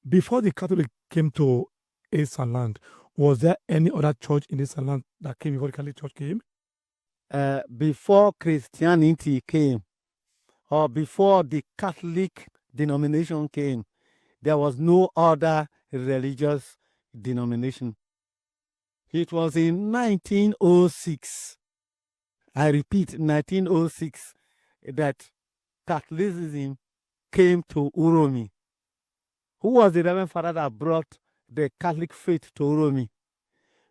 Before the Catholic came to Eastern land, was there any other church in Eastern land that came before the Catholic Church came? Before Christianity came, or before the Catholic denomination came, there was no other religious denomination. It was in 1906, I repeat, 1906, that Catholicism came to Uromi. Who was the Reverend Father that brought the Catholic faith to Uromi?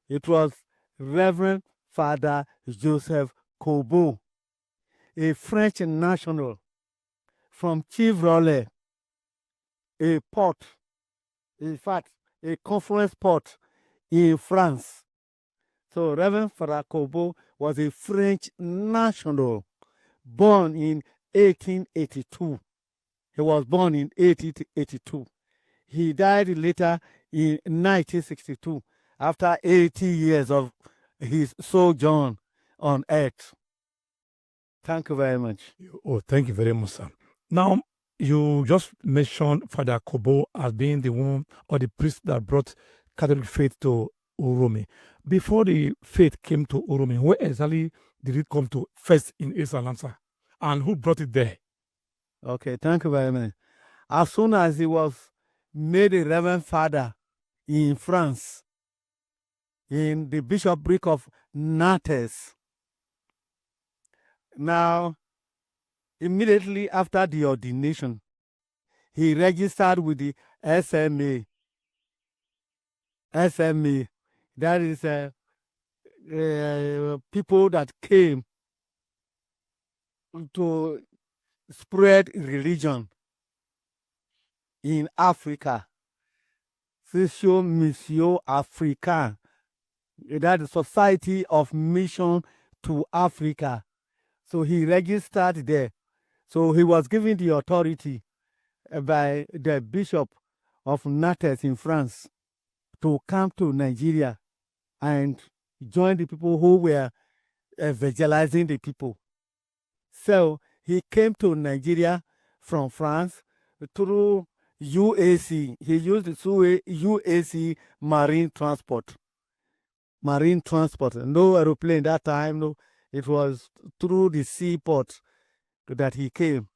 It was Reverend Father Joseph Corbeau, a French national from Chevrolet, a port, in fact, a conference port in France. So Reverend Father Corbeau was a French national born in 1882. He was born in 1882. He died later in 1962 after 80 years of his sojourn on earth. Thank you very much. Oh, thank you very much, sir. Now, you just mentioned Father Corbeau as being the one or the priest that brought Catholic faith to Uromi. Before the faith came to Uromi, where exactly did it come to first in Eastern land, sir? And who brought it there? Okay, thank you very much. As soon as he was made a Reverend Father in France, in the bishopric of Nantes, now, immediately after the ordination, he registered with the SMA. SMA, that is people that came to spread religion in Africa. Social Mission Africain, that is Society of Mission to Africa. So he registered there. So he was given the authority by the Bishop of Nantes in France to come to Nigeria and join the people who were evangelizing the people. So he came to Nigeria from France through UAC. He used the UAC marine transport. Marine transport. No aeroplane that time. No, it was through the seaport that he came.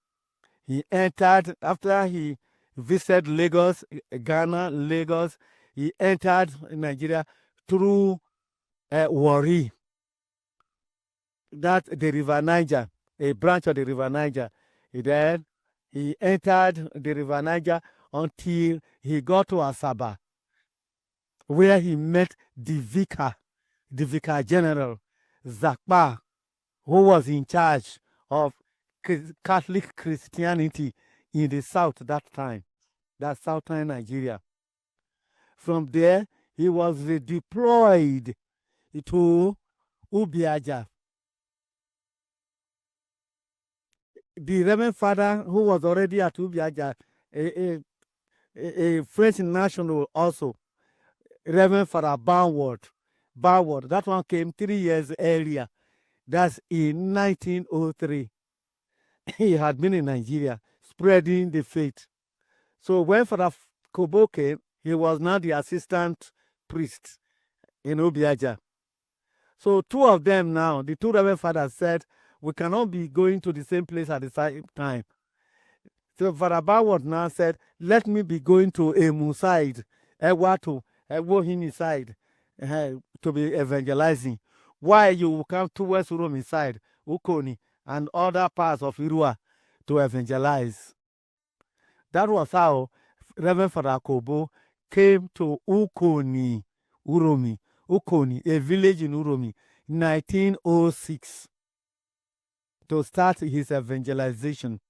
He entered after he visited Lagos, Ghana, Lagos. He entered Nigeria through Warri. That's the River Niger, a branch of the River Niger. Then he entered the River Niger until he got to Asaba, where he met the vicar general, Zakpa, who was in charge of Catholic Christianity in the south that time, that's southern Nigeria. From there, he was redeployed to Ubiaja. The Reverend Father, who was already at Ubiaja, a French national also, Reverend Father Baward, that one came 3 years earlier. That's in 1903. He had been in Nigeria spreading the faith. So when Father Corbeau came, he was now the assistant priest in Obiaja. So two of them now, the two Reverend Fathers said, we cannot be going to the same place at the same time. So Father Baward now said, let me be going to Emu side, Ewato, Ewohini side, to be evangelizing. Why you will come towards Uromi side, Ukoni, and other parts of Irua to evangelize. That was how Reverend Father Corbeau came to Ukoni, Uromi, a village in Uromi, 1906, to start his evangelization.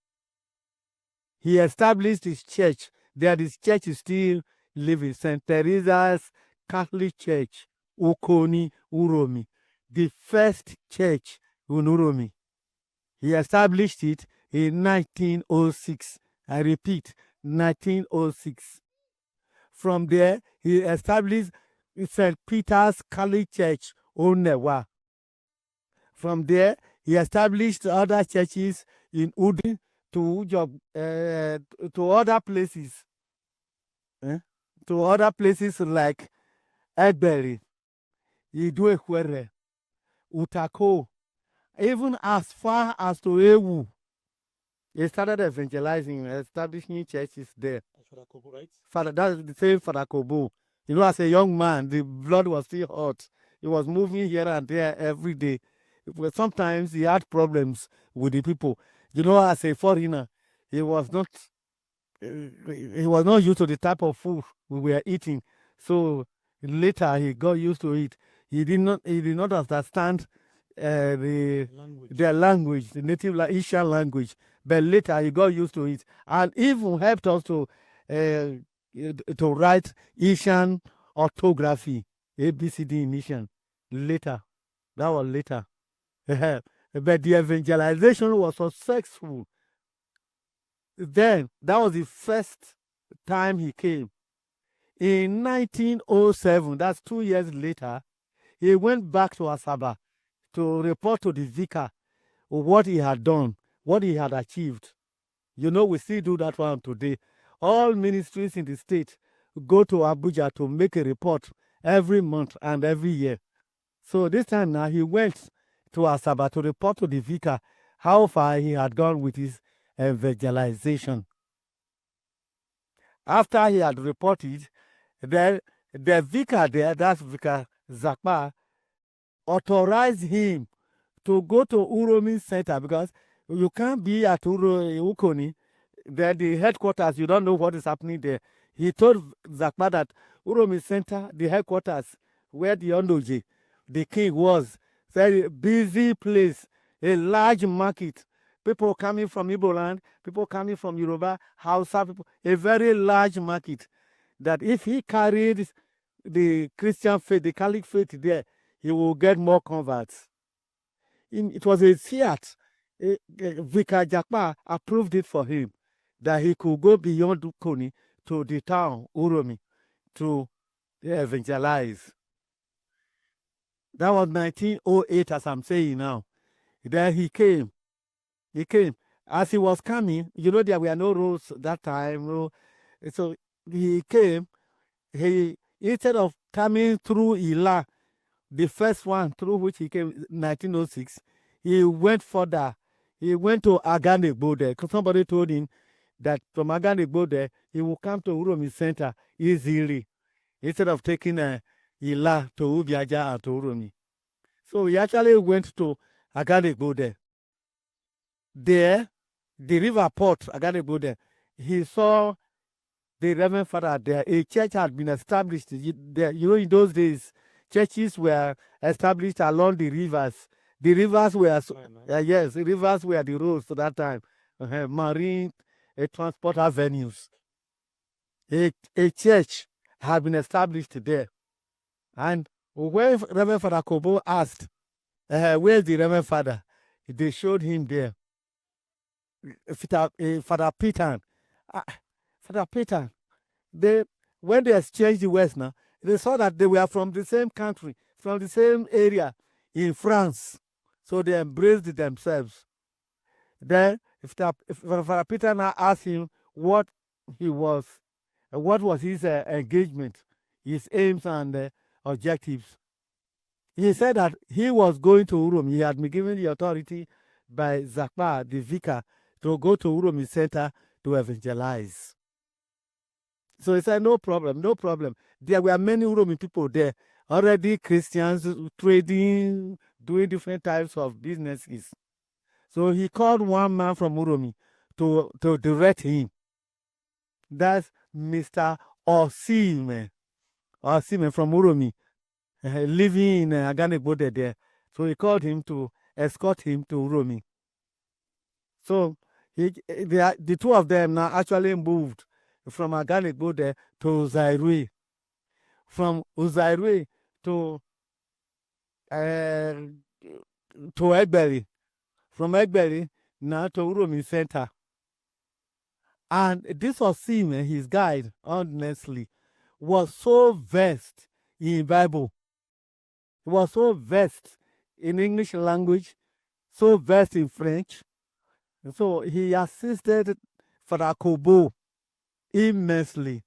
He established his church. There, this church is still living, St. Teresa's Catholic Church, Ukoni, Uromi, the first church in Uromi. He established it in 1906. I repeat, 1906. From there, he established St. Peter's Catholic Church, Onewa. From there, he established other churches in Udin to other places. eh, to other places like Egberri, Iduekwere, Utako, even as far as to Ewu. He started evangelizing, establishing churches there. Right? Father, that's the same Father Corbeau. You know, as a young man, the blood was still hot. He was moving here and there every day. But sometimes he had problems with the people. You know, as a foreigner, he was not he was not used to the type of food we were eating. So later he got used to it. He did not understand their language, the native Asian language. But later he got used to it and even helped us to write Asian orthography, ABCD in Asian. Later, that was later. But the evangelization was successful. Then that was the first time he came. In 1907, that's 2 years later, he went back to Asaba to report to the vicar what he had done, what he had achieved. You know, we still do that one today. All ministries in the state go to Abuja to make a report every month and every year. So this time now, he went to Asaba to report to the vicar how far he had gone with his evangelization. After he had reported, then the vicar there, that's Vicar Zakpa, authorized him to go to Uromi Center because you can't be at Ukoni, then the headquarters, you don't know what is happening there. He told Zakpa that Uromi Center, the headquarters, where the Ondoji, the king was, very busy place, a large market. People coming from Igbo land, people coming from Yoruba, Hausa people, a very large market. That if he carried the Christian faith, the Catholic faith there, he will get more converts. It was a fiat. Vicar Jakpa approved it for him that he could go beyond Ukoni to the town, Uromi, to evangelize. That was 1908, as I'm saying now. Then he came. He came. As he was coming, you know, there were no roads that time. No. So he came. He, instead of coming through Ila, the first one through which he came, 1906, he went further. He went to Aganegbo there because somebody told him that from Aganegbo there, he will come to Uromi Center easily instead of taking Ila to Ubiaja and to Uromi. So he actually went to Aganegbo there. There, the river port, Aganegbo there, he saw the Reverend Father there. A church had been established there. You know, in those days, churches were established along the rivers. The rivers were, yes, the rivers were the roads to that time. Marine transport avenues. A church had been established there. And when Reverend Father Corbeau asked, where's the Reverend Father? They showed him there. Father Peter. Father Peter, when they exchanged the West now, they saw that they were from the same country, from the same area in France. So they embraced themselves. Then Father Peter now asked him what was his engagement, his aims and objectives. He said that he was going to Urum. He had been given the authority by Zakpa, the vicar, to go to Urum Center to evangelize. So he said, no problem, no problem. There were many Uromi people there, already Christians, trading, doing different types of businesses. So he called one man from Uromi to direct him. That's Mr. Osime from Uromi, living in Aganebode there. So he called him to escort him to Uromi. So the two of them now actually moved from Aganebode to Zairui. From Uzairui to Egberri. From Egberri now to Uromi Center. And this Osime, his guide, honestly, was so versed in Bible. He was so versed in English language, so versed in French. So he assisted Father Corbeau immensely.